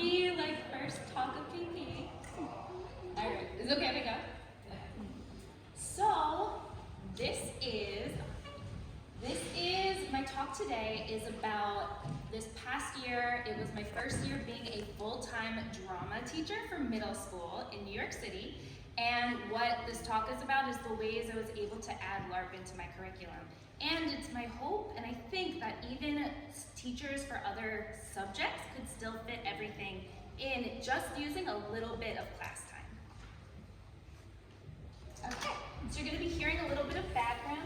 be like first talk of KP. Alright, is it okay if I go? So, this is my talk today is about this past year. It was my first year being a full-time drama teacher for middle school in New York City. And what this talk is about is the ways I was able to add LARP into my curriculum. And it's my hope, and I think that even teachers for other subjects could still fit everything in just using a little bit of class time. Okay, so you're gonna be hearing a little bit of background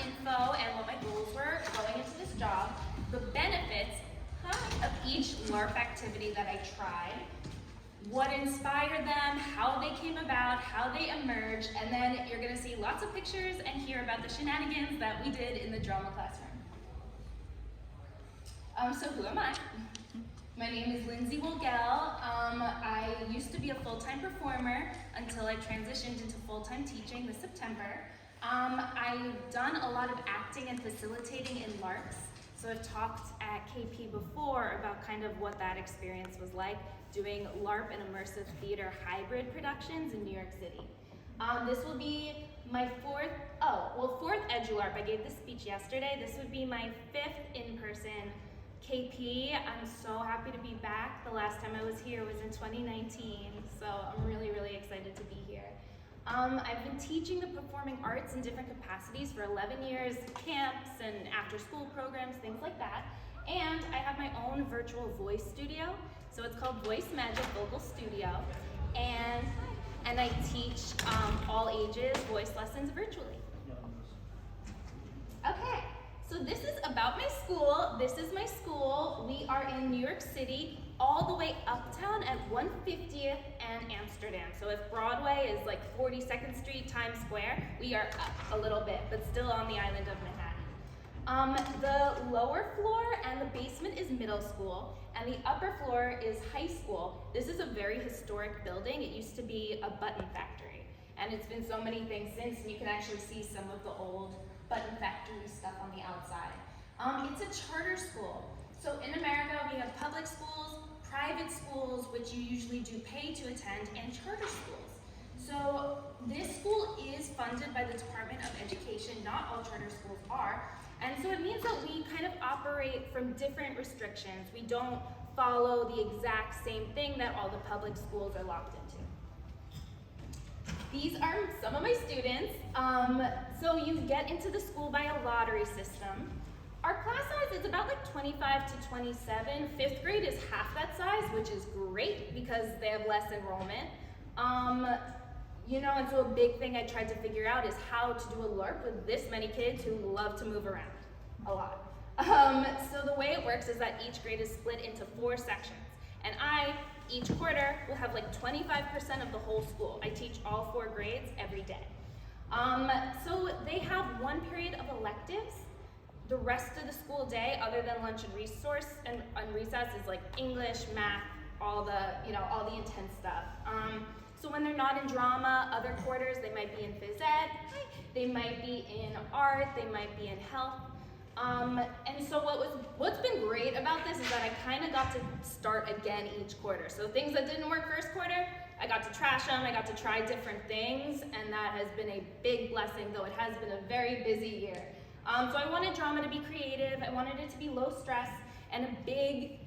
info and what my goals were going into this job, the benefits of each LARP activity that I tried, what inspired them, how they came about, how they emerged, and then you're gonna see lots of pictures and hear about the shenanigans that we did in the drama classroom. So who am I? My name is Lindsay Wolgel. I used to be a full-time performer until I transitioned into full-time teaching this September. I've done a lot of acting and facilitating in LARPs. So I've talked at KP before about kind of what that experience was like, doing LARP and immersive theater hybrid productions in New York City. This will be my fourth edu-larp. I gave this speech yesterday. This would be my fifth in-person KP. I'm so happy to be back. The last time I was here was in 2019, so I'm really, really excited to be here. I've been teaching the performing arts in different capacities for 11 years, camps and after-school programs, things like that. And I have my own virtual voice studio. So it's called Voice Magic Vocal Studio. And I teach all ages voice lessons virtually. Okay, so this is about my school. This is my school. We are in New York City, all the way uptown at 150th and Amsterdam. So if Broadway is like 42nd Street, Times Square, we are up a little bit, but still on the island of Manhattan. The lower floor and the basement is middle school, and the upper floor is high school. This is a very historic building. It used to be a button factory, and it's been so many things since, and you can actually see some of the old button factory stuff on the outside. It's a charter school. So in America, we have public schools, private schools, which you usually do pay to attend, and charter schools. So this school is funded by the Department of Education. Not all charter schools are. And so it means that we kind of operate from different restrictions. We don't follow the exact same thing that all the public schools are locked into. These are some of my students. So you get into the school by a lottery system. Our class size is about like 25 to 27. Fifth grade is half that size, which is great because they have less enrollment. And so a big thing I tried to figure out is how to do a LARP with this many kids who love to move around a lot. So the way it works is that each grade is split into 4 sections. And each quarter, will have like 25% of the whole school. I teach all 4 grades every day. So they have 1 period of electives. The rest of the school day, other than lunch and recess, is like English, math, all the intense stuff. So when they're not in drama, other quarters, they might be in phys ed, they might be in art, they might be in health. And so what's been great about this is that I kind of got to start again each quarter. So things that didn't work first quarter, I got to trash them, I got to try different things, and that has been a big blessing, though it has been a very busy year. So I wanted drama to be creative, I wanted it to be low stress, and a big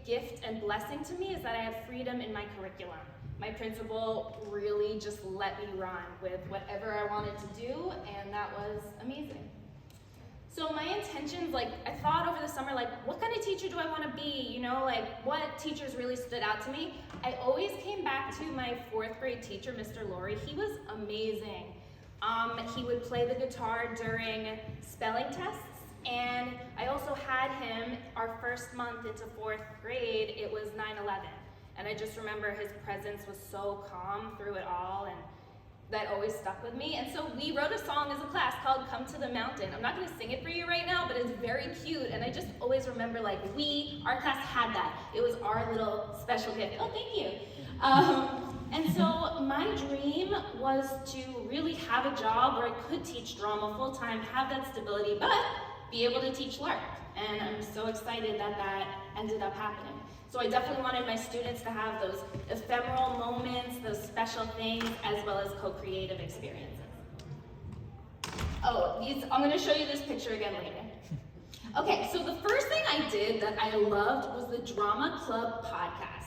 gift and blessing to me is that I have freedom in my curriculum. My principal really just let me run with whatever I wanted to do, and that was amazing. So my intentions, I thought over the summer, what kind of teacher do I want to be? What teachers really stood out to me? I always came back to my 4th grade teacher, Mr. Laurie. He was amazing. He would play the guitar during spelling tests, and I also had him our first month into 4th grade. It was 9/11, and I just remember his presence was so calm through it all, and that always stuck with me. And so we wrote a song as a class called Come to the Mountain. I'm not gonna sing it for you right now, but it's very cute, and I just always remember our class had that. It was our little special gift. Oh, thank you. And so my dream was to really have a job where I could teach drama full-time, have that stability, but be able to teach LARP. and I'm so excited that that ended up happening. So I definitely wanted my students to have those ephemeral moments, those special things, as well as co-creative experiences. Oh, I'm going to show you this picture again later. Okay, so the first thing I did that I loved was the Drama Club podcast.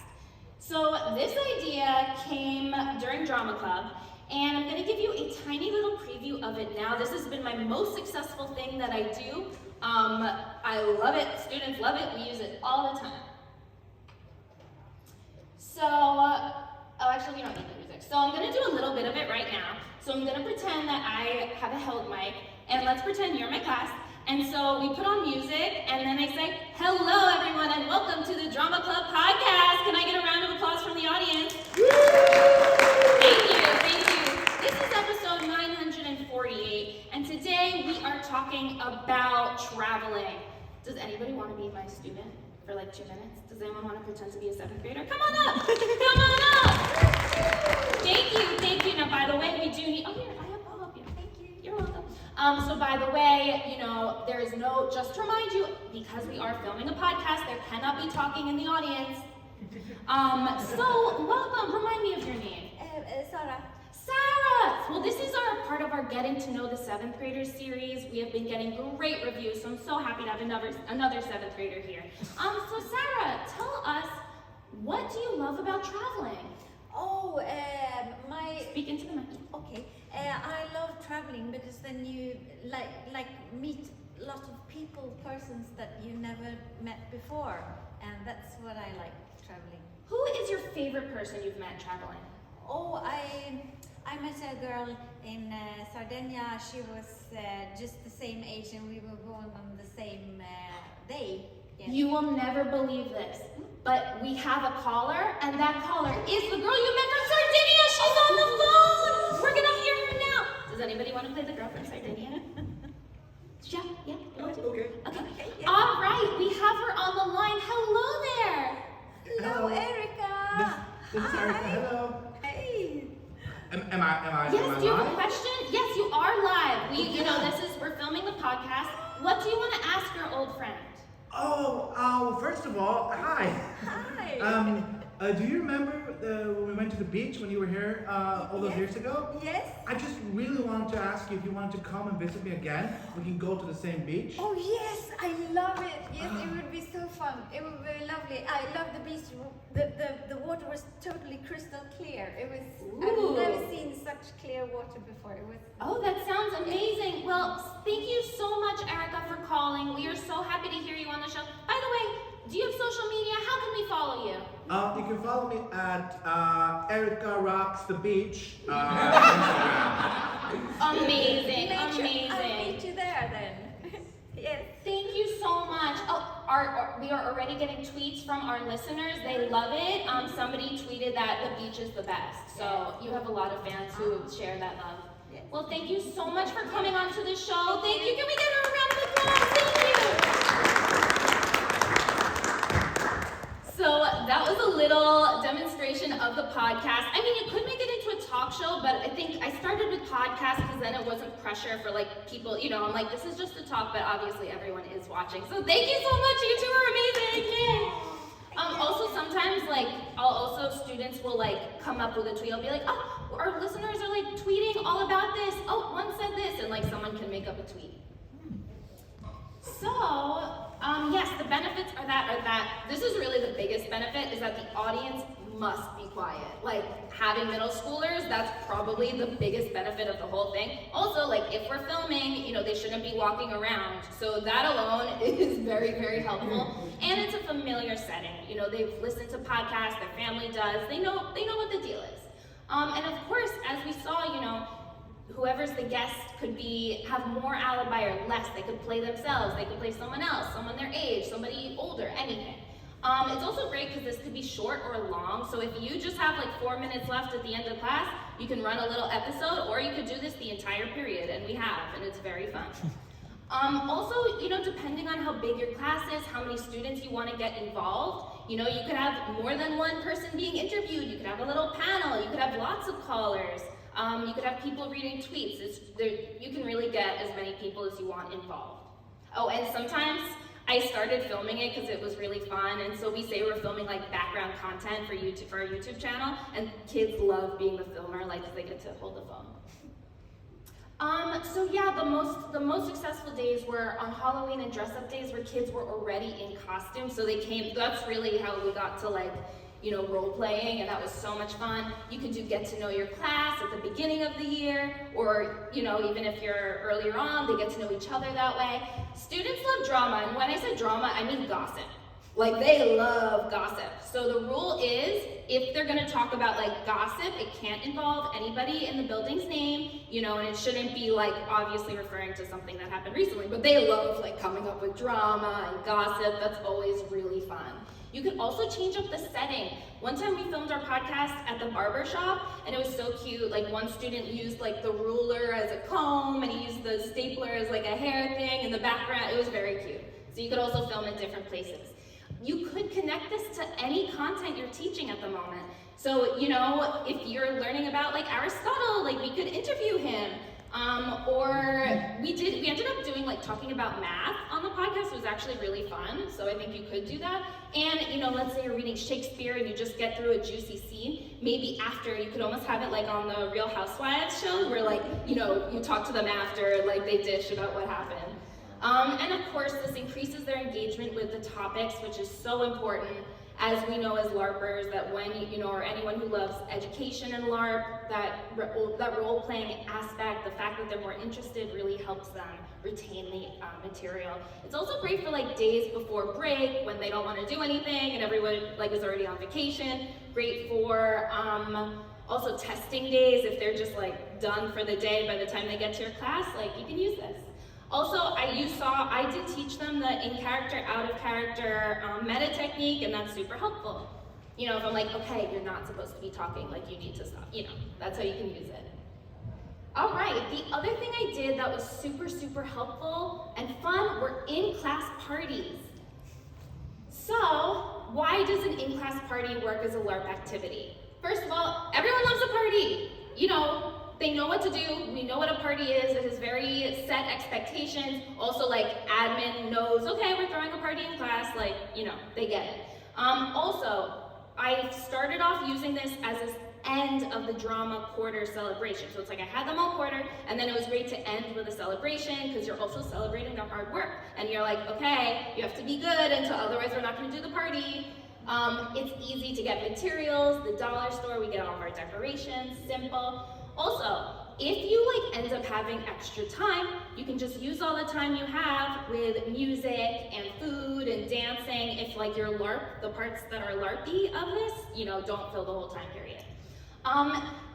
So this idea came during Drama Club, and I'm going to give you a tiny little preview of it now. This has been my most successful thing that I do. I love it. Students love it. We use it all the time. So, actually we don't need the music. So I'm going to do a little bit of it right now. So I'm going to pretend that I have a held mic, and let's pretend you're my class. And so we put on music, and then I say, hello everyone, and welcome to the Drama Club podcast. Can I get a round of applause from the audience? Thank you, thank you. This is episode 948, and today we are talking about traveling. Does anybody want to be my student for like 2 minutes? Does anyone want to pretend to be a 7th grader? Come on up, come on up. Thank you, thank you. Now, by the way, we do need, oh here, I'll help you. Thank you, you're welcome. So by the way, you know, there is no, just to remind you, because we are filming a podcast, there cannot be talking in the audience. So welcome, remind me of your name. Sarah. Sarah! Well, this is our part of our Getting to Know the 7th Graders series. We have been getting great reviews, so I'm so happy to have another 7th grader here. So Sarah, tell us, what do you love about traveling? Oh, Speak into the mic. Okay. I love traveling because then you like meet lots of persons that you never met before, and that's what I like traveling. Who is your favorite person you've met traveling? Oh, I met a girl in Sardinia. She was just the same age, and we were born on the same day. Yes. You will never believe this, but we have a caller, and that caller is the girl you met from Sardinia. She's on the phone. We're gonna hear her now. Does anybody want to play the girl from Sardinia? Yeah. You want to? Okay. Yeah. All right, we have her on the line. Hello there. Hello, Erica. This is Erica. Hello. Hey. Am I Yes, do you have a live? question? Yes, you are live. We're filming the podcast. What do you want to ask your old friend? Oh, first of all, hi. Hi. Do you remember when we went to the beach when you were here all those Yes. years ago? Yes. I just really wanted to ask you if you wanted to come and visit me again. We can go to the same beach. Oh yes, I love it. Yes, it would be so fun. It would be lovely. I love the beach. The water was totally crystal clear. It was. Ooh. I've never seen such clear water before. It was. Oh, that sounds amazing. Well, thank you so much, Erica, for calling. We are so happy to hear you on the show. By the way, do you have social media? How can we follow you? You can follow me at Erica Rocks the Beach. Amazing, I'll amazing. meet you there then. Yes. Thank you so much. We are already getting tweets from our listeners. They love it. Somebody tweeted that the beach is the best. So you have a lot of fans who share that love. Yes. Well, thank you so much for coming on to the show. Thank you. Can we get a round of applause? Thank you. So that was a little demonstration of the podcast. I mean, you could make it into a talk show, but I think I started with podcast because then it wasn't pressure for like people, I'm like, this is just a talk, but obviously everyone is watching. So thank you so much, you two are amazing, yay! Also sometimes students will like come up with a tweet. I'll be like, oh, our listeners are like tweeting all about this. Oh, one said this, and like someone can make up a tweet. So, yes, the benefits are that this is really the biggest benefit is that the audience must be quiet. Like having middle schoolers, that's probably the biggest benefit of the whole thing. Also, like if we're filming, they shouldn't be walking around. So that alone is very, very helpful. And it's a familiar setting. They've listened to podcasts, their family does. They know what the deal is. And of course, as we saw, whoever's the guest could have more alibi or less. They could play themselves, they could play someone else, someone their age, somebody older, anything. It's also great because this could be short or long. So if you just have like 4 minutes left at the end of class, you can run a little episode, or you could do this the entire period, and we have, and it's very fun. Also, depending on how big your class is, how many students you want to get involved, you could have more than one person being interviewed, you could have a little panel, you could have lots of callers, you could have people reading tweets. You can really get as many people as you want involved. Oh, and sometimes I started filming it because it was really fun, and so we say we're filming like background content for YouTube, for our YouTube channel, and kids love being the filmer, like, because they get to hold the phone. So yeah, the most successful days were on Halloween and dress-up days where kids were already in costume, so they came, that's really how we got to like, you know, role playing, and that was so much fun. You could do get to know your class at the beginning of the year, or, you know, even if you're earlier on, they get to know each other that way. Students love drama, and when I say drama, I mean gossip. Like, they love gossip. So the rule is, if they're gonna talk about like gossip, it can't involve anybody in the building's name, you know, and it shouldn't be like obviously referring to something that happened recently, but they love like coming up with drama and gossip. That's always really fun. You could also change up the setting. One time we filmed our podcast at the barber shop, and it was so cute. Like, one student used like the ruler as a comb, and he used the stapler as like a hair thing in the background. It was very cute. So you could also film in different places. You could connect this to any content you're teaching at the moment. So, you know, if you're learning about like Aristotle, like we could interview him. Or we ended up doing like talking about math on the podcast. It was actually really fun, so I think you could do that. And, you know, let's say you're reading Shakespeare and you just get through a juicy scene, maybe after you could almost have it like on the Real Housewives show where like, you know, you talk to them after, like they dish about what happened. And of course, this increases their engagement with the topics, which is so important. As we know as LARPers, that when, you know, or anyone who loves education and LARP, that role-playing aspect, the fact that they're more interested really helps them retain the material. It's also great for like days before break when they don't want to do anything and everyone like is already on vacation. Great for also testing days if they're just like done for the day by the time they get to your class, like you can use this. Also, I did teach them the in-character, out-of-character meta technique, and that's super helpful. You know, if I'm like, okay, you're not supposed to be talking, like you need to stop, you know, that's how you can use it. All right, the other thing I did that was super, super helpful and fun were in-class parties. So, why does an in-class party work as a LARP activity? First of all, everyone loves a party. You know, they know what to do, we know what a party is, it has very set expectations. Also, like, admin knows, okay, we're throwing a party in class, like, you know, they get it. Also, I started off using this as an end of the drama quarter celebration. So it's like I had them all quarter, and then it was great to end with a celebration, because you're also celebrating their hard work. And you're like, okay, you have to be good, until otherwise we're not gonna do the party. It's easy to get materials, the dollar store, we get all of our decorations, simple. Also, if you like end up having extra time, you can just use all the time you have with music and food and dancing. If like your LARP, the parts that are LARPy of this, you know, don't fill the whole time period.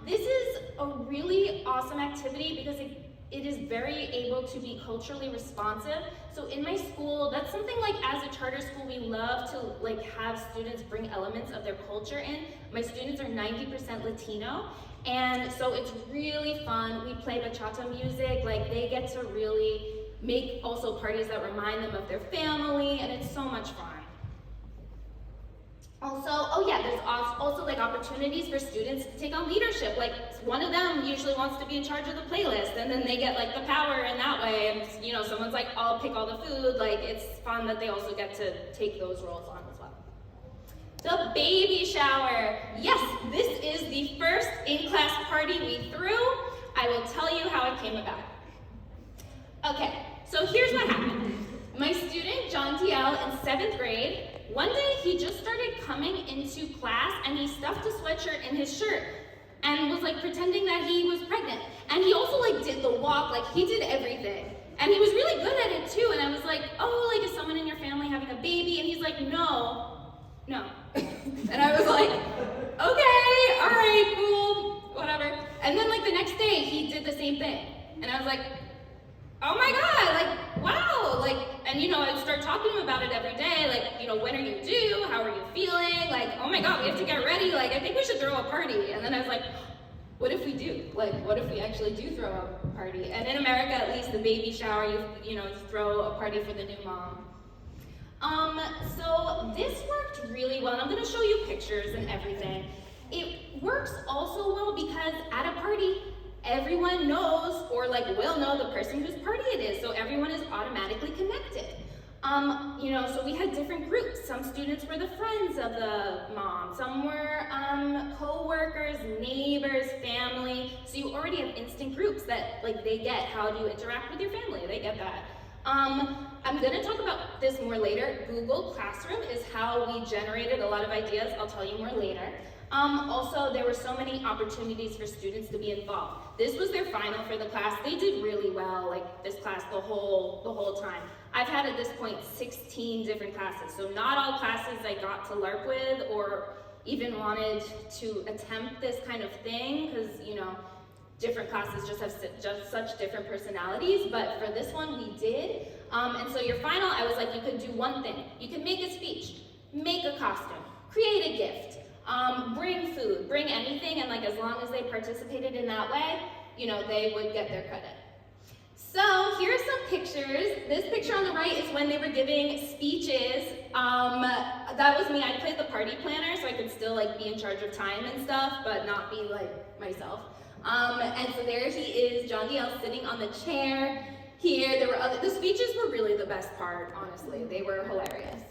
This is a really awesome activity because it is very able to be culturally responsive. So in my school, that's something like as a charter school, we love to like have students bring elements of their culture in. My students are 90% Latino. And so it's really fun. We play bachata music, like they get to really make also parties that remind them of their family, and it's so much fun. Also, oh yeah, there's also like opportunities for students to take on leadership. Like one of them usually wants to be in charge of the playlist, and then they get like the power in that way, and you know, someone's like, I'll pick all the food. Like it's fun that they also get to take those roles on as well. The baby shower. Yes, this is the first in-class party we threw. I will tell you how it came about. Okay, so here's what happened. My student, John DL, in 7th grade, one day he just started coming into class and he stuffed a sweatshirt in his shirt and was like pretending that he was pregnant. And he also like did the walk, like he did everything. And he was really good at it too. And I was like, oh, like is someone in your family having a baby? And he's like, no. And I was like, okay, all right, cool, whatever. And then like the next day he did the same thing. And I was like, oh my God, like, wow, like, and you know, I'd start talking to him about it every day, like, you know, when are you due? How are you feeling? Like, oh my God, we have to get ready. Like, I think we should throw a party. And then I was like, what if we do? Like, what if we actually do throw a party? And in America, at least, the baby shower, you throw a party for the new mom. So this worked really well, and I'm gonna show you pictures and everything. It works also well because at a party, everyone knows or like will know the person whose party it is, so everyone is automatically connected. So we had different groups. Some students were the friends of the mom, some were co-workers, neighbors, family. So you already have instant groups that they get how do you interact with your family, they get that. I'm gonna talk about this more later. Google Classroom is how we generated a lot of ideas. I'll tell you more later. Also, there were so many opportunities for students to be involved. This was their final for the class. They did really well, this class the whole time. I've had at this point 16 different classes, so not all classes I got to LARP with or even wanted to attempt this kind of thing, because different classes just have such different personalities, but for this one we did. And so your final, I was like, you could do one thing. You could make a speech, make a costume, create a gift, bring food, bring anything, and as long as they participated in that way, they would get their credit. So here are some pictures. This picture on the right is when they were giving speeches. That was me. I played the party planner, so I could still be in charge of time and stuff, but not be myself. And so there he is, John D.L. sitting on the chair. Here, there were the speeches were really the best part, honestly. They were hilarious.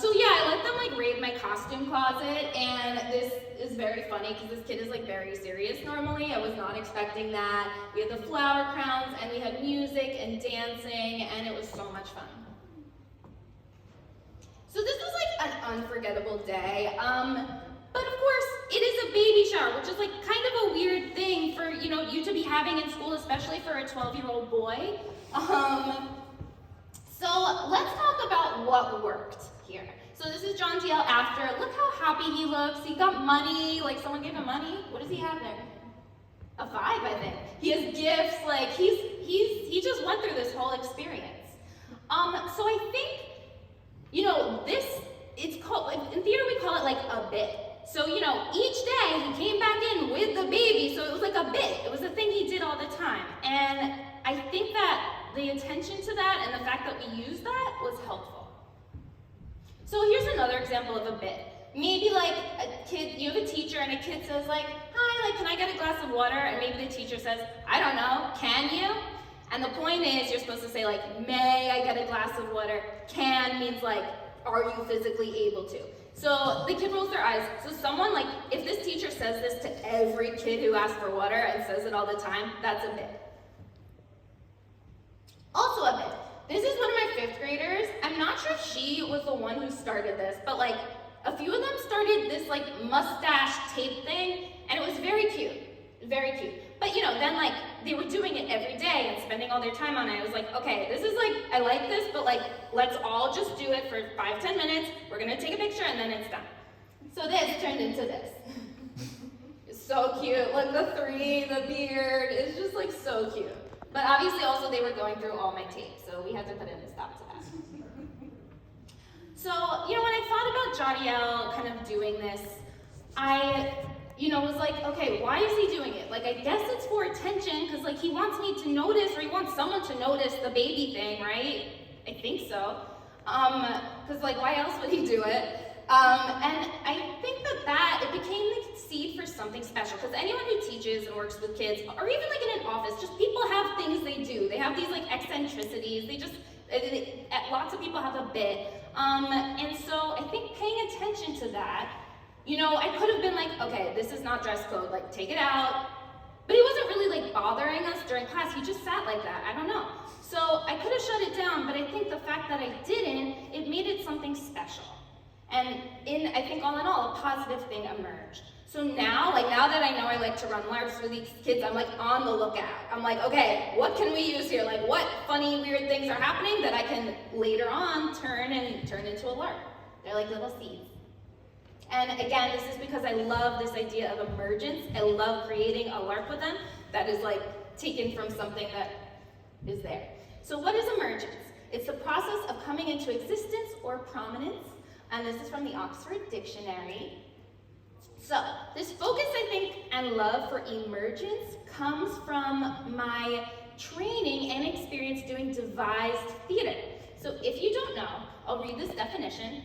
So yeah, I let them raid my costume closet, and this is very funny because this kid is very serious normally. I was not expecting that. We had the flower crowns, and we had music and dancing, and it was so much fun. So this was an unforgettable day. But of course, it is a baby shower, which is kind of a weird thing for you to be having in school, especially for a 12-year-old boy. So let's talk about what worked here. So this is John DL after. Look how happy he looks. He got money. Someone gave him money. What does he have there? A 5, I think. He has gifts. He just went through this whole experience. So I think it's called, in theater we call it a bit. So each day he came back in with the baby, so it was a bit. It was a thing he did all the time, and I think that the attention to that and the fact that we used that was helpful. So here's another example of a bit. Maybe a kid, you have a teacher and a kid says hi, can I get a glass of water? And maybe the teacher says, I don't know, can you? And the point is you're supposed to say may I get a glass of water? Can means are you physically able to? So the kid rolls their eyes. So someone if this teacher says this to every kid who asks for water and says it all the time, that's a bit. Also a bit. This is one of my 5th graders. I'm not sure if she was the one who started this, but a few of them started this mustache tape thing, and it was very cute. Very cute. But then they were doing it every day and spending all their time on it. I was okay, this is I like this, but let's all just do it for 5-10 minutes. We're gonna take a picture and then it's done. So this turned into this. It's so cute. Look, the 3, the beard, it's just so cute. But obviously also they were going through all my tape, so we had to put in a stop to that. So, when I thought about Jadiel kind of doing this, I was okay, why is he doing it? I guess it's for attention, because he wants me to notice, or he wants someone to notice the baby thing, right? I think so. Because why else would he do it? And I think that it became the seed for something special, because anyone who teaches and works with kids, or even in an office, just people have things they do. They have these eccentricities. Lots of people have a bit. And so I think paying attention to that, I could have been okay, this is not dress code, take it out. But he wasn't really bothering us during class. He just sat like that. I don't know. So I could have shut it down, but I think the fact that I didn't, it made it something special. And I think all in all, a positive thing emerged. So now, now that I know I like to run LARPs with these kids, I'm on the lookout. I'm okay, what can we use here? What funny, weird things are happening that I can later on turn into a LARP? They're little seeds. And again, this is because I love this idea of emergence. I love creating a LARP with them that is taken from something that is there. So what is emergence? It's the process of coming into existence or prominence. And this is from the Oxford Dictionary. So this focus, I think, and love for emergence comes from my training and experience doing devised theater. So if you don't know, I'll read this definition.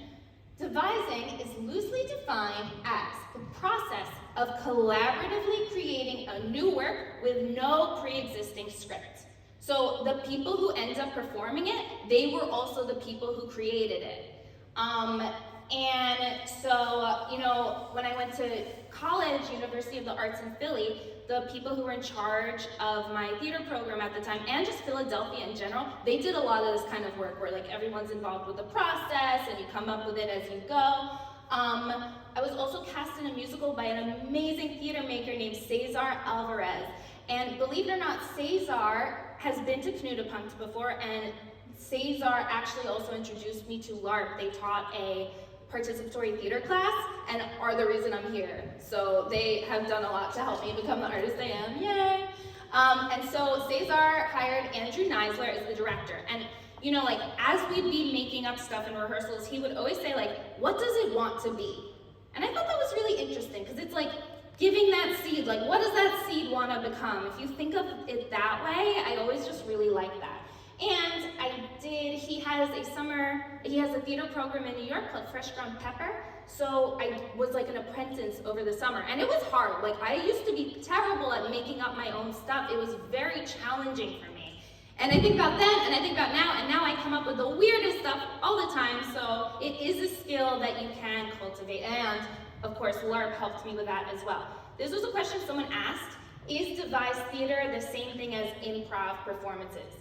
Devising is loosely defined as the process of collaboratively creating a new work with no pre-existing script. So the people who end up performing it, they were also the people who created it. And so, you know, when I went to college, University of the Arts in Philly, the people who were in charge of my theater program at the time, and just Philadelphia in general, they did a lot of this kind of work where like everyone's involved with the process and you come up with it as you go. I was also cast in a musical by an amazing theater maker named Cesar Alvarez. And believe it or not, Cesar has been to Knutepunkt before, and Cesar actually also introduced me to LARP. They taught a participatory theater class and are the reason I'm here. So they have done a lot to help me become the artist I am, yay! And so Cesar hired Andrew Neisler as the director. And you know, like as we'd be making up stuff in rehearsals, he would always say like, what does it want to be? And I thought that was really interesting because it's like giving that seed, like what does that seed want to become? If you think of it that way, I always just really like that. And he has a theater program in New York called Fresh Ground Pepper. So I was like an apprentice over the summer, and it was hard. Like I used to be terrible at making up my own stuff. It was very challenging for me. And I think about then, and I think about now, and now I come up with the weirdest stuff all the time. So it is a skill that you can cultivate. And of course, LARP helped me with that as well. This was a question someone asked: is devised theater the same thing as improv performances?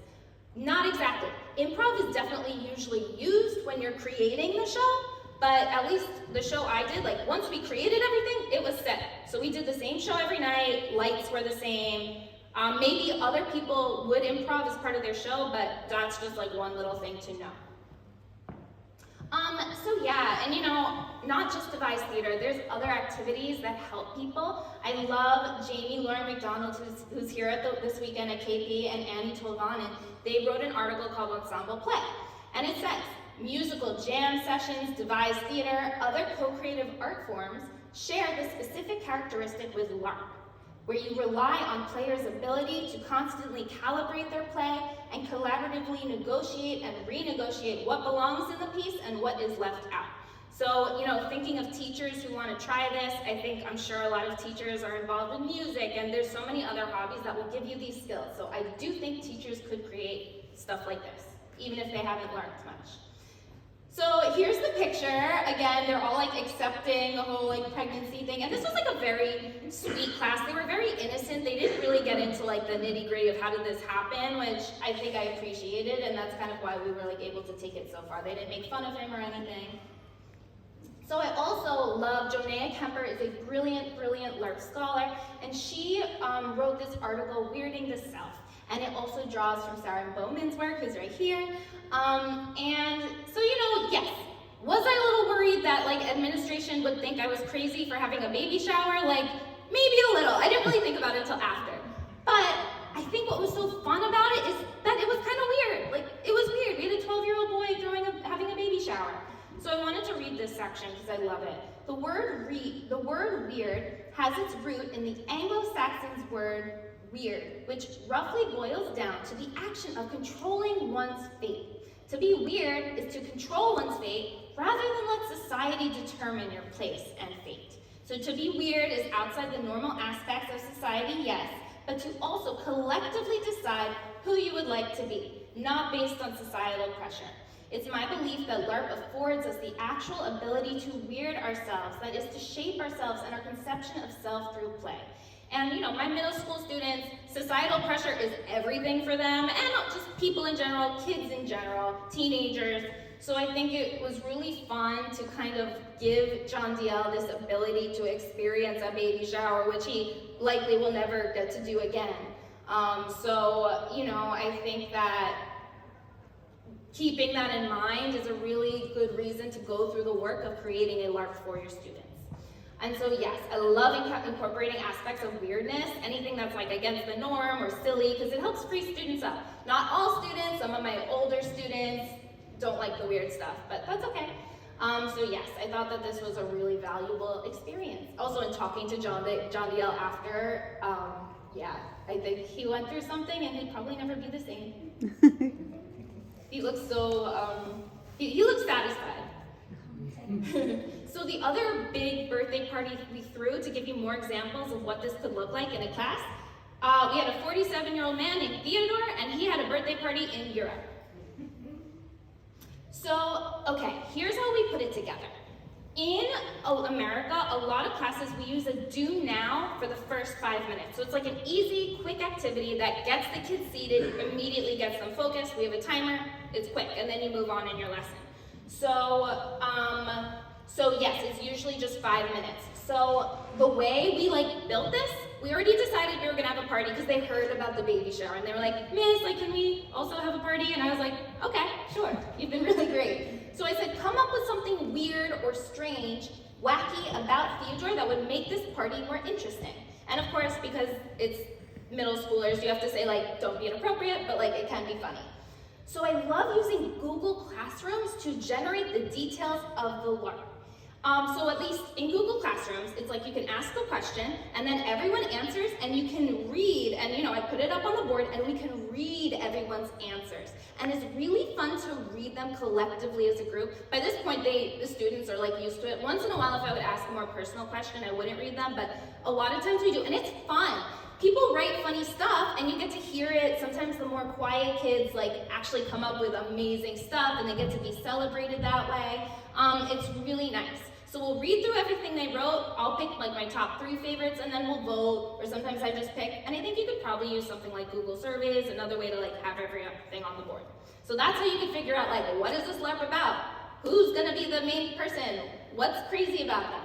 Not exactly. Improv is definitely usually used when you're creating the show, but at least the show I did, like once we created everything, it was set. So we did the same show every night, lights were the same. Maybe other people would improv as part of their show, but that's just like one little thing to know. So yeah, and you know, not just devised theater, there's other activities that help people. I love Jamie Lauren McDonald, who's here at this weekend at KP, and Annie Tolvanen. They wrote an article called Ensemble Play, and it says, musical jam sessions, devised theater, other co-creative art forms share this specific characteristic with LARP, where you rely on players' ability to constantly calibrate their play and collaboratively negotiate and renegotiate what belongs in the piece and what is left out. So, you know, thinking of teachers who want to try this, I'm sure a lot of teachers are involved in music, and there's so many other hobbies that will give you these skills. So I do think teachers could create stuff like this, even if they haven't learned much. So here's the picture. Again, they're all like accepting the whole like pregnancy thing. And this was like a very sweet class. They were very innocent. They didn't really get into like the nitty gritty of how did this happen, which I think I appreciated. And that's kind of why we were like able to take it so far. They didn't make fun of him or anything. So I also love, Jonea Kemper is a brilliant, brilliant LARP scholar. And she wrote this article, Weirding the Self. And it also draws from Sarah Bowman's work, who's right here. And so, you know, yes, was I a little worried that like administration would think I was crazy for having a baby shower? Like, maybe a little. I didn't really think about it until after. But I think what was so fun about it is that it was kind of weird. Like, it was weird. We had a 12-year-old boy having a baby shower. So I wanted to read this section because I love it. The word weird has its root in the Anglo-Saxon's word weird, which roughly boils down to the action of controlling one's fate. To be weird is to control one's fate rather than let society determine your place and fate. So to be weird is outside the normal aspects of society, yes, but to also collectively decide who you would like to be, not based on societal pressure. It's my belief that LARP affords us the actual ability to weird ourselves, that is to shape ourselves and our conception of self through play. And you know, my middle school students, societal pressure is everything for them, and not just people in general, kids in general, teenagers. So I think it was really fun to kind of give John DL this ability to experience a baby shower, which he likely will never get to do again. So, you know, I think that keeping that in mind is a really good reason to go through the work of creating a LARP for your students. And so yes, I love incorporating aspects of weirdness, anything that's like against the norm or silly, because it helps free students up. Not all students, some of my older students don't like the weird stuff, but that's okay. So yes, I thought that this was a really valuable experience. Also in talking to John DL after, yeah, I think he went through something and he'd probably never be the same. He looks so, he looks satisfied. So the other big birthday party we threw, to give you more examples of what this could look like in a class, We had a 47-year-old man named Theodore, and he had a birthday party in Europe. So, okay, here's how we put it together. In America, a lot of classes, we use a do now for the first 5 minutes. So it's like an easy, quick activity that gets the kids seated, immediately gets them focused. We have a timer, it's quick, and then you move on in your lesson. So yes, it's usually just 5 minutes. So the way we built this, we already decided we were gonna have a party because they heard about the baby shower and they were like, Miss, can we also have a party? And I was like, okay, sure, you've been really great. So I said, come up with something weird or strange, wacky about Theodore that would make this party more interesting. And of course, because it's middle schoolers, you have to say don't be inappropriate, but it can be funny. So I love using Google Classrooms to generate the details of the LARP. So at least in Google Classrooms, it's you can ask a question and then everyone answers and you can read, and I put it up on the board and we can read everyone's answers. And it's really fun to read them collectively as a group. By this point, the students are used to it. Once in a while, if I would ask a more personal question, I wouldn't read them, but a lot of times we do, and it's fun. People write funny stuff and you get to hear it. Sometimes the more quiet kids actually come up with amazing stuff and they get to be celebrated that way. It's really nice. So we'll read through everything they wrote. I'll pick my top 3 favorites and then we'll vote, or sometimes I just pick. And I think you could probably use something like Google Surveys, another way to have everything on the board. So that's how you can figure out what is this LARP about? Who's gonna be the main person? What's crazy about them?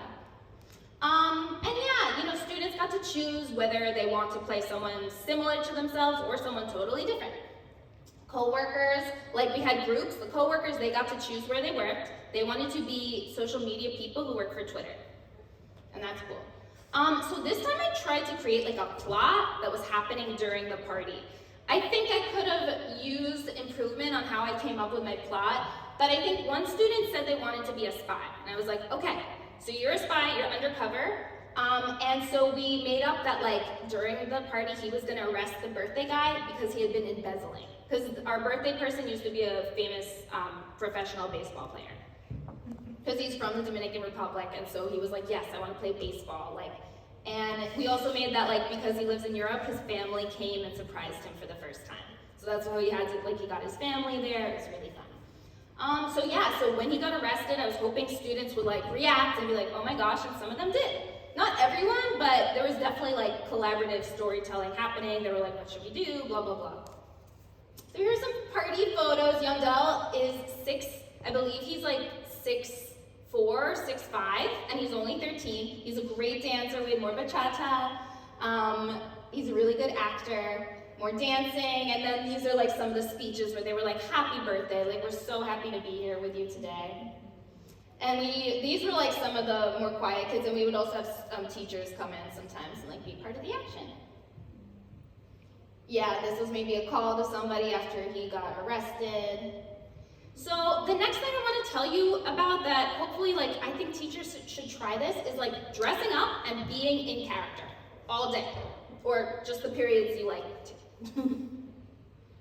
And yeah, students got to choose whether they want to play someone similar to themselves or someone totally different. Co-workers, we had groups, the co-workers, they got to choose where they worked. They wanted to be social media people who work for Twitter. And that's cool. So this time I tried to create a plot that was happening during the party. I think I could have used improvement on how I came up with my plot, but I think one student said they wanted to be a spy. And I was like, okay, so you're a spy, you're undercover. And so we made up that during the party he was gonna arrest the birthday guy because he had been embezzling. Because our birthday person used to be a famous professional baseball player. Because he's from the Dominican Republic, and so he was like, yes, I want to play baseball. And we also made that because he lives in Europe, his family came and surprised him for the first time. So that's how he had to, he got his family there. It was really fun. So yeah, so when he got arrested, I was hoping students would react and be like, oh my gosh, and some of them did. Not everyone, but there was definitely collaborative storytelling happening. They were like, what should we do? Blah, blah, blah. So here's some party photos. Youngdell is 6, I believe he's 6'4", 6'5", and he's only 13. He's a great dancer. We had more bachata. He's a really good actor. More dancing, and then these are some of the speeches where they were happy birthday, we're so happy to be here with you today. And these were some of the more quiet kids, and we would also have teachers come in sometimes and be part of the action. Yeah, this was maybe a call to somebody after he got arrested. So the next thing I want to tell you about that hopefully I think teachers should try this is dressing up and being in character all day, or just the periods you like to.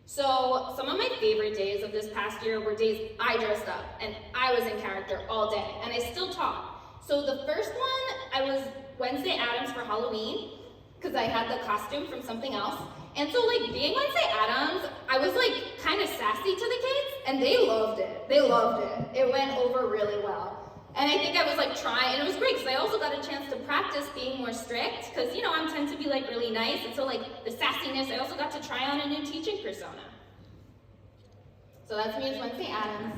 So some of my favorite days of this past year were days I dressed up and I was in character all day, and I still taught. So the first one, I was Wednesday Addams for Halloween because I had the costume from something else. And so being Wednesday Addams, I was kind of sassy to the kids, and they loved it. They loved it. It went over really well. And I think I was trying, and it was great because I also got a chance to practice being more strict because, I tend to be really nice. And so the sassiness, I also got to try on a new teaching persona. So that's me as Wednesday Addams.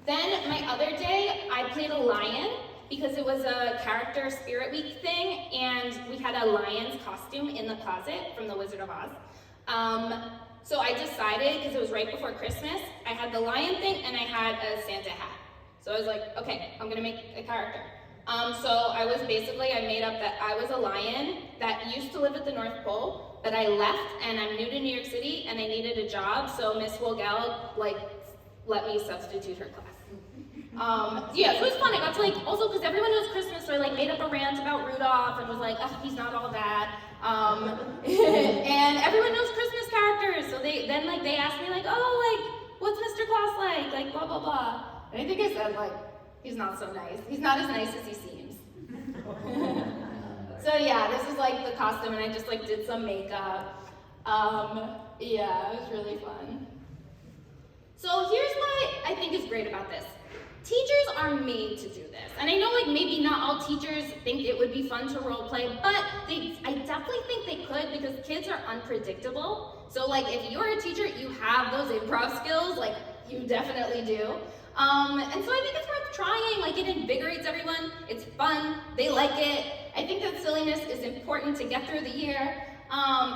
Then my other day, I played a lion because it was a character spirit week thing, and we had a lion's costume in the closet from The Wizard of Oz. So I decided, because it was right before Christmas, I had the lion thing and I had a Santa hat. So I was like, okay, I'm gonna make a character. So I made up that I was a lion that used to live at the North Pole, but I left and I'm new to New York City and I needed a job, so Miss Wolgel let me substitute her class. Yeah, so it was fun. I got to also because everyone knows Christmas, so I made up a rant about Rudolph and was like, oh, he's not all that. And everyone knows Christmas characters, so they asked me what's Mr. Claus like, blah blah blah. And I think I said he's not so nice. He's not as nice as he seems. So yeah, this is like the costume, and I just like did some makeup. Yeah, it was really fun. So here's what I think is great about this. Teachers are made to do this. And I know like maybe not all teachers think it would be fun to role play, but I definitely think they could because kids are unpredictable. So like if you're a teacher, you have those improv skills, like you definitely do. And so I think it's worth trying, like it invigorates everyone, it's fun, they like it. I think that silliness is important to get through the year.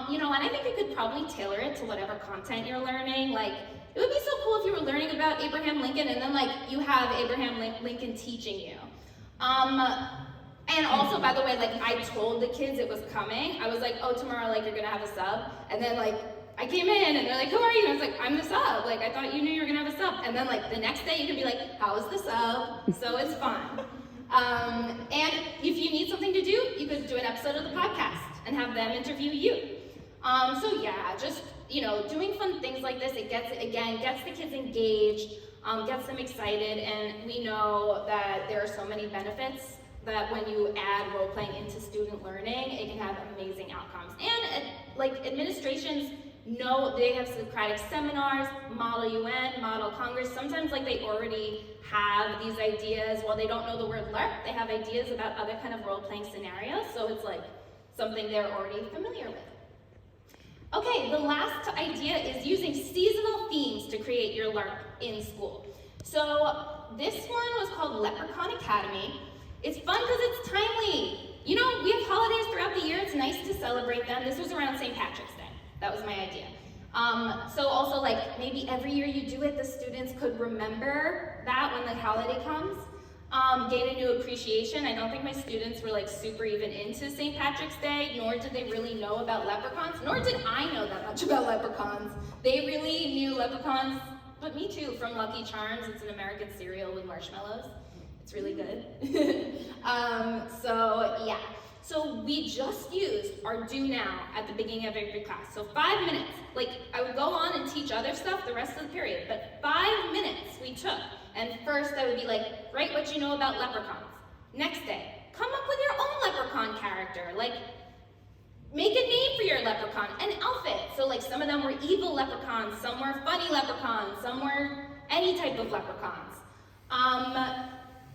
You know, and I think you could probably tailor it to whatever content you're learning. Like, it would be so cool if you were learning about Abraham Lincoln and then like you have Abraham Lincoln teaching you. And also, by the way, like I told the kids it was coming. I was like, oh, tomorrow, like you're gonna have a sub. And then like, I came in and they're like, who are you? And I was like, I'm the sub. Like, I thought you knew you were gonna have a sub. And then like the next day you can be like, how was the sub? So it's fun. And if you need something to do, you could do an episode of the podcast and have them interview you. So yeah, just, you know, doing fun things like this, it gets the kids engaged, gets them excited, and we know that there are so many benefits that when you add role-playing into student learning, it can have amazing outcomes. And like administrations know they have Socratic seminars, Model UN, Model Congress. Sometimes like they already have these ideas. While they don't know the word LARP, they have ideas about other kind of role-playing scenarios. So it's like something they're already familiar with. Okay, the last idea is using seasonal themes to create your LARP in school. So this one was called Leprechaun Academy. It's fun because it's timely. You know, we have holidays throughout the year. It's nice to celebrate them. This was around St. Patrick's Day. That was my idea. So also like maybe every year you do it, the students could remember that when the holiday comes. Gain a new appreciation. I don't think my students were like super even into St. Patrick's Day, nor did they really know about leprechauns, nor did I know that much about leprechauns. They really knew leprechauns, but me too, from Lucky Charms. It's an American cereal with marshmallows. It's really good. So yeah. So we just used our do now at the beginning of every class. So 5 minutes. Like I would go on and teach other stuff the rest of the period, but 5 minutes we took. And first I would be like, write what you know about leprechauns. Next day, come up with your own leprechaun character. Like, make a name for your leprechaun, an outfit. So like some of them were evil leprechauns, some were funny leprechauns, some were any type of leprechauns.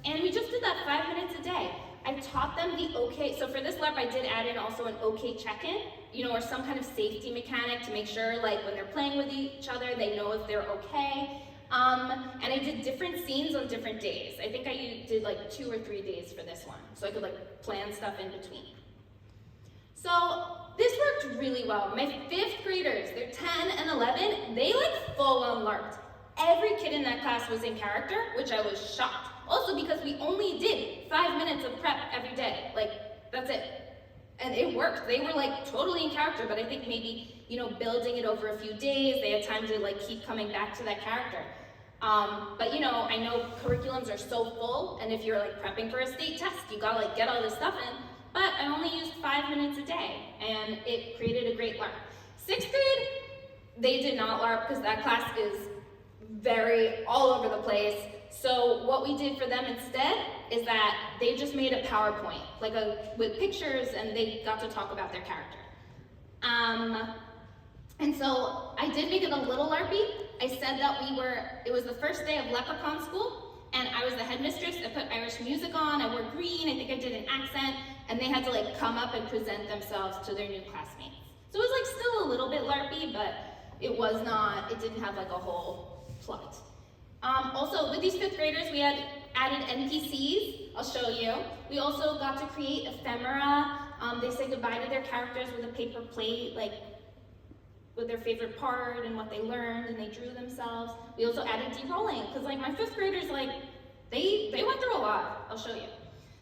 And we just did that 5 minutes a day. I taught them the okay, so for this LARP I did add in also an okay check-in, you know, or some kind of safety mechanic to make sure like when they're playing with each other, they know if they're okay. And I did different scenes on different days. I think I did like 2 or 3 days for this one, so I could like plan stuff in between. So this worked really well. My 5th graders, they're 10 and 11, they like full on LARPed. Every kid in that class was in character, which I was shocked. Also because we only did 5 minutes of prep every day. Like, that's it. And it worked. They were like totally in character, but I think maybe, you know, building it over a few days, they had time to like keep coming back to that character. But you know, I know curriculums are so full, and if you're like prepping for a state test, you gotta like get all this stuff in, but I only used 5 minutes a day, and it created a great LARP. 6th grade, they did not LARP because that class is very all over the place. So what we did for them instead is that they just made a PowerPoint, like with pictures, and they got to talk about their character. And so I did make it a little LARPy. I said that it was the first day of Leprechaun School, and I was the headmistress. I put Irish music on, I wore green, I think I did an accent, and they had to like come up and present themselves to their new classmates. So it was like still a little bit LARPy, but it didn't have like a whole plot. Also, with these 5th graders, we had added NPCs. I'll show you. We also got to create ephemera. They say goodbye to their characters with a paper plate, like with their favorite part and what they learned, and they drew themselves. We also added de-rolling, because like my 5th graders, like they went through a lot. I'll show you.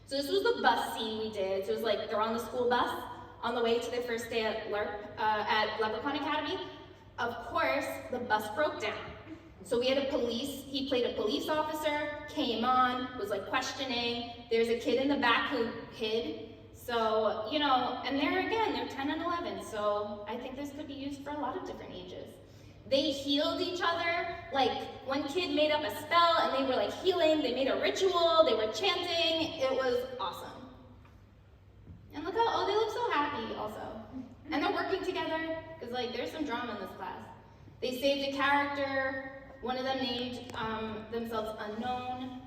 So this was the bus scene we did. So it was like they're on the school bus on the way to their first day at LARP, at Leprechaun Academy. Of course, the bus broke down. So we had he played a police officer, came on, was like questioning. There's a kid in the back who hid. So, you know, and they're 10 and 11. So I think this could be used for a lot of different ages. They healed each other. Like one kid made up a spell and they were like healing. They made a ritual, they were chanting. It was awesome. And look how, oh, they look so happy also. And they're working together, because like there's some drama in this class. They saved a character, one of them named themselves Unknown.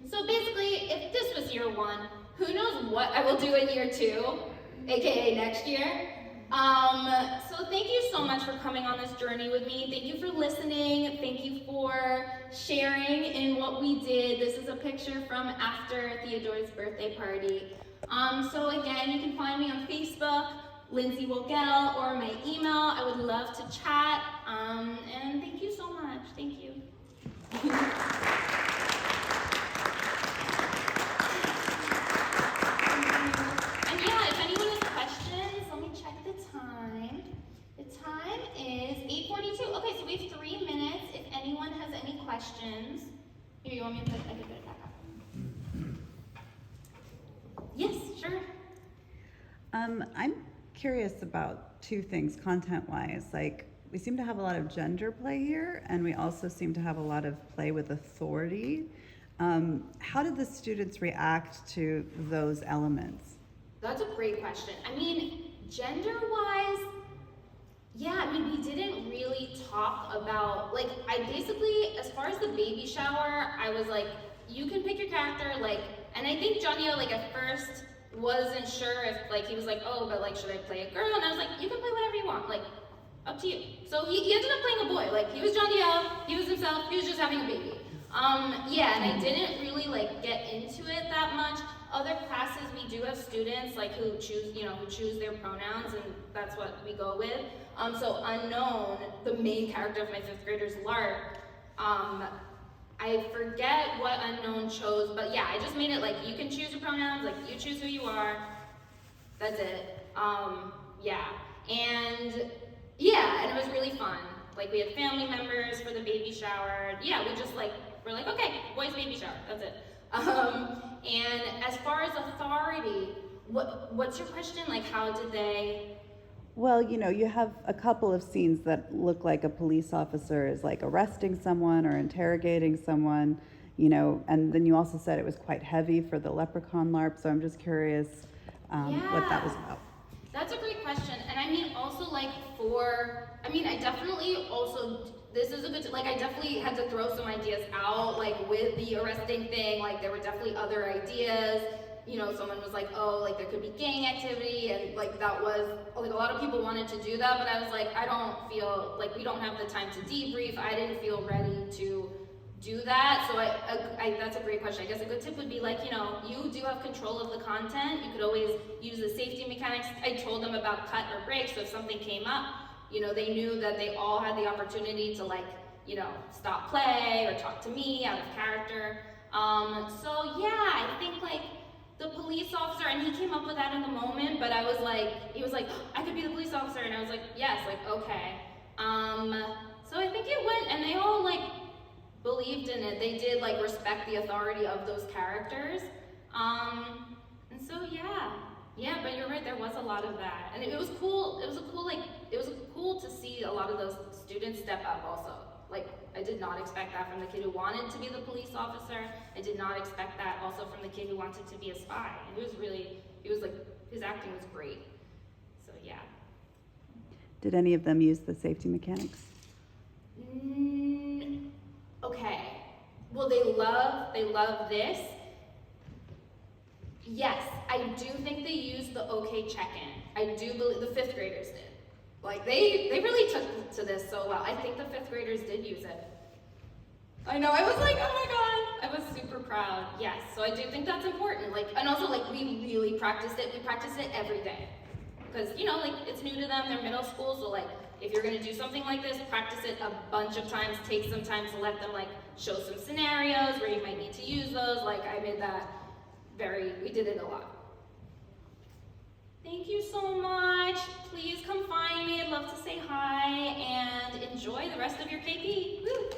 So basically, if this was year 1, who knows what I will do in year 2, aka next year. So thank you so much for coming on this journey with me. Thank you for listening. Thank you for sharing in what we did. This is a picture from after Theodore's birthday party. So again, you can find me on Facebook, Lindsay Wolgel, or my email. I would love to chat. And thank you so much. Thank you. And yeah, if anyone has questions, let me check the time. The time is 8:42. Okay, so we have 3 minutes. If anyone has any questions. Here, you want me to put, I can put it back up. Yes, sure. I'm curious about 2 things content-wise. Like, we seem to have a lot of gender play here, and we also seem to have a lot of play with authority. How did the students react to those elements? That's a great question. I mean, gender-wise, yeah, I mean, we didn't really talk about, like, I basically, as far as the baby shower, I was like, you can pick your character, like, and I think Johnny, like, at first wasn't sure if, like, he was like, oh, but, like, should I play a girl? And I was like, you can play whatever you want, like, up to you. So he ended up playing a boy. Like, he was Johnny, he was himself, he was just having a baby. Yeah, and I didn't really, like, get into it that much. Other classes, we do have students, like, who choose, who choose their pronouns, and that's what we go with. So Unknown, the main character of my 5th grader's LARP, I forget what Unknown chose, but yeah, I just made it like, you can choose your pronouns, like, you choose who you are, that's it. Yeah, and it was really fun. Like, we had family members for the baby shower. Yeah, we're like, okay, boys baby shower, that's it. And as far as authority, what's your question? Like, how did they? Well, you have a couple of scenes that look like a police officer is like arresting someone or interrogating someone, and then you also said it was quite heavy for the leprechaun LARP, so I'm just curious what that was about. That's a great question. And I mean, also, like, I definitely also, this is a good, like, I definitely had to throw some ideas out, like, with the arresting thing. Like, there were definitely other ideas. Someone was like, oh, like, there could be gang activity, and, like, that was, like, a lot of people wanted to do that, but I was like, I don't feel, like, we don't have the time to debrief. I didn't feel ready to do that. So I that's a great question. I guess a good tip would be, like, you do have control of the content. You could always use the safety mechanics. I told them about cut or break, so if something came up, they knew that they all had the opportunity to, like, stop play or talk to me out of character. So yeah, I think, like, the police officer, and he came up with that in the moment, but he was like, I could be the police officer, and I was like, yes, like, okay. So I think it went, and they all, like, believed in it. They did, like, respect the authority of those characters. And so yeah, but you're right, there was a lot of that. And it was cool, it was cool to see a lot of those students step up also. Like, I did not expect that from the kid who wanted to be the police officer. I did not expect that also from the kid who wanted to be a spy. And his acting was great. So yeah. Did any of them use the safety mechanics? Okay. Well, they love this. Yes, I do think they used the okay check-in. I do believe the 5th graders did. Like, they really took to this so well. I think the 5th graders did use it. I know, I was like, oh my god, I was super proud. Yes, so I do think that's important. Like, and also, like, we really practiced it. We practiced it every day. Because, like, it's new to them, they're middle school, so, like, if you're gonna do something like this, practice it a bunch of times, take some time to let them, like, show some scenarios where you might need to use those. Like, I made that we did it a lot. Thank you so much. Please come find me. I'd love to say hi and enjoy the rest of your KP. Woo.